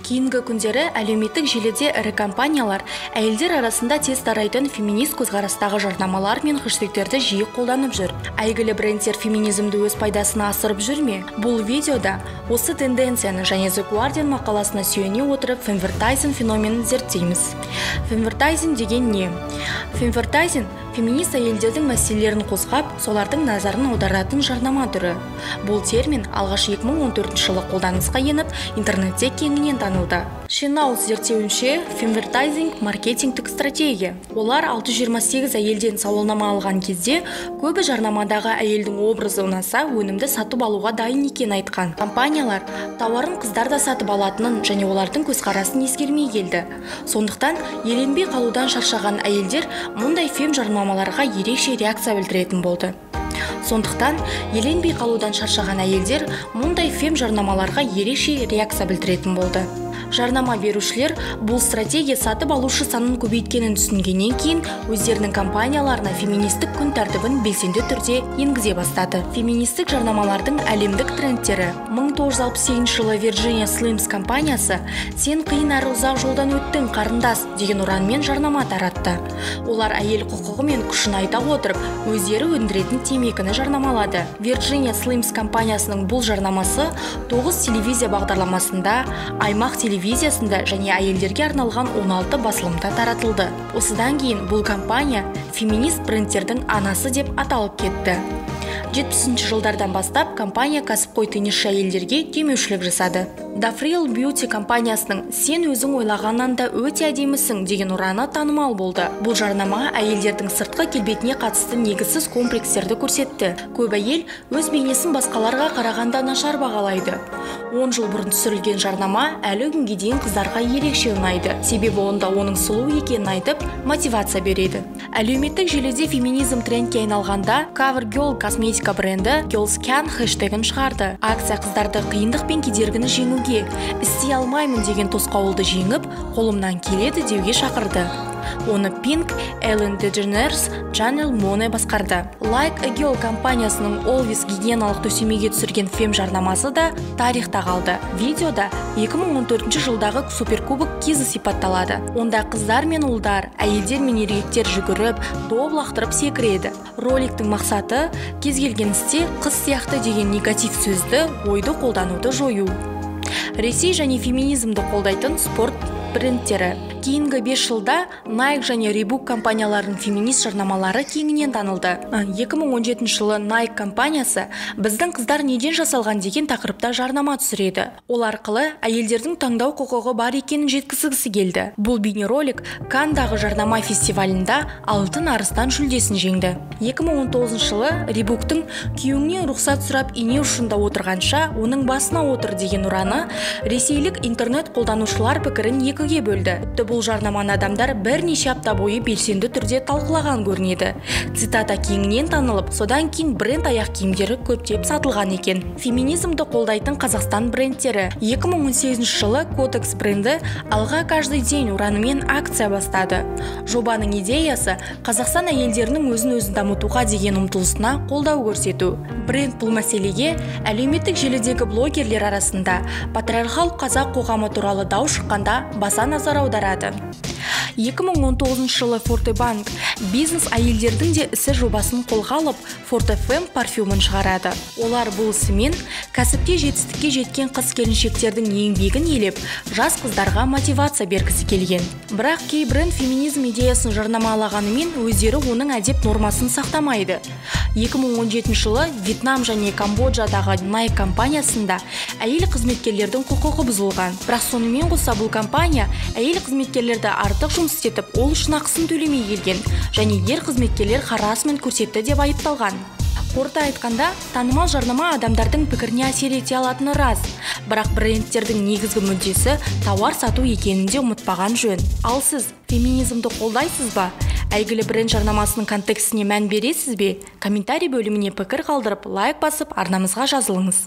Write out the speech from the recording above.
Кейінгі күндері әлеуметтік желіде ірі компаниялар әйелдер арасында тез тарайтын феминист көзқарастағы жарнамалар мен хэштегтерді жиі қолданып жүр. Әйгілі брендтер феминизмді өз пайдасына асырып жүр ме? Бұл видеода осы тенденцияны және The Guardian мақаласына сүйене отырып фемвертайзинг феноменін зерттейміз. Фемвертайзинг деген не? Фемвертайзинг феминист әйелдердің мәселелерін қозғап, солардың назарын аударатын жарнама түрі. Бұл термин алғаш 2014 жылы қолданысқа еніп, интернетте кеңінен танылды. Шенаус зерттеуінше, фемвертайзинг маркетингтік стратегия. Олар 628 әйелден сауалнама алған кезде, көбі жарнамадағы әйелдің образы ұнаса, өнімді сатып алуға дайын екенін айтқан. Компаниялар тауарын қыздар да сатып алатынын және олардың көзқарасын ескермей келді. Сондықтан, еленбей қалудан шаршаған әйелдер мұндай фем жарнамаларға ерекше реакция білдіретін болды. Сондықтан, еленбей қалудан шаршаған әйелдер мұндай фем жарнамаларға ерекше реакция білдіретін болды. Жарнама берушілер бұл стратегия сатып алушы санын көбейткенін түсінгеннен кейін өздерінің компанияларына феминистік күн тәртібін белсенді түрде енгізе бастады. Феминистік жарнамалардың әлемдік трендтері. 1968 жылы Virginia Slims компаниясы «Сен қиын әрі ұзақ жолдан өттің, қарындас» деген ұранмен жарнама таратты. Олар әйел құқығы мен күшін айта отырып, өздері өндіретін темекіні жарнамалады. Virginia Slims компаниясының бұл жарнамасы 9 телевизия бағдарламасында, аймақ телевизиясында және әйелдерге арналған 16 басылымда таратылды. Осыдан кейін бұл компания феминист брендтердің анасы деп аталып кетті. 70 жылдардан бастап компания кәсіпқой теннисші әйелдерге демеушілік жасады. Dafriel Beauty компаниясының «Сен өзің ойлағаннан да өте әдемісің» деген ұраны танымал болды. Бұл жарнама әйелдердің сыртқы келбетіне қатысты негізсіз комплекстерді көрсетті. Көп әйел өз бейнесін басқаларға қарағанда нашар бағалайды. 10 жыл бұрын түсірілген жарнама әлі күнге дейін қыздарға ерекше ұнайды. Себебі онда оның сұлу екенін айтып, мотивация береді. Әлеуметтік желіде феминизм трендке айналғанда CoverGirl косметика бренді Girls Can хэштегін шығарды. Акция қыздарды қиындық пен кедергіні жеңуге, істей алмаймын деген тосқауылды жеңіп, қолымнан келеді деуге шақырды. Оны Pink, Ellen DeGeneres, Janelle Monáe басқарды. Like a Girl компаниясының Always гигиеналық төсемеге түсірген фем жарнамасы да тарихта қалды. Видеода 2014 жылдағы суперкубок кезі сипатталады. Онда қыздар мен ұлдар, әйелдер мен еркектер жүгіріп, доп лақтырып секіреді. Роликтің мақсаты кез келген істе қыз сияқты деген негатив сөзді, ойды қолдануды жою. Ресей және феминизмді қолдайтын спорт брендтері. Кейінгі 5 жылда Nike және Reebok компанияларының феминист жарнамалары кеңінен танылды. 2017 жылы Nike компаниясы «Біздің қыздар неден жасалған» деген тақырыпта жарнама түсіреді. Ол арқылы әйелдердің таңдау құқығы бар екенін жеткізгісі келді. Бұл бейнеролик Канндағы жарнама фестивалінде алтын арыстан жүлдесін жеңді. 2019 жылы Reebok'тың «Күйеуіңнен рұқсат сұрап ине ұшында отырғанша, оның басына отыр» деген ұраны ресейлік интернет қолданушылар пікірін екіге бөлді. Бұл жарнаманы адамдар бірнеше апта бойы белсенді түрде талқылаған көрінеді. Цитата кеңінен танылып, содан кейін бренд аяқ киімдері көптеп сатылған екен. Феминизмді қолдайтын Қазақстан брендтері. 2018 жылы Kotex бренді «Алға каждый день» ұранымен акция бастады. Жобаның идеясы Қазақстан әйелдерінің өзін-өзі дамытуға деген ұмтылысына қолдау көрсету. Бренд бұл мәселеге әлеуметтік желідегі блогерлер арасында патриархал қазақ қоғамы туралы дау шыққанда баса назар аударады. 2019 жылы Fortebank бизнес әйелдердің де ісі жобасын қолға алып, ForteFem парфюмін шығарады. Олар бұл ісімен кәсіпте жетістікке жеткен қыз-келіншектердің еңбегін елеп, жас қыздарға мотивация бергісі келген. Бірақ кей бренд феминизм идеясын жарнамалағанымен өздері оның әдеп нормасын сақтамайды. 2017 жылы Вьетнам және Камбоджадағы Nike компаниясында әйел қызметкерлердің құқығы бұзылған. Бірақ сонымен қоса бұл компания әйел қызметкерлерді артық жұмыс істетіп, ол үшін ақысын төлемей келген және ер қызметкерлер харассмент көрсетті деп айыпталған. Қорыта айтқанда, танымал жарнама адамдардың пікіріне әсер ете алатыны рас, бірақ брендтердің негізгі мүддесі тауар сату екенін де ұмытпаған жөн. Ал сіз феминизмді қолдайсыз ба? Әйгілі бренд жарнамасының контекстіне мән бересіз бе? Комментарий бөліміне пікір қалдырып, лайк басып, арнамызға жазылыңыз.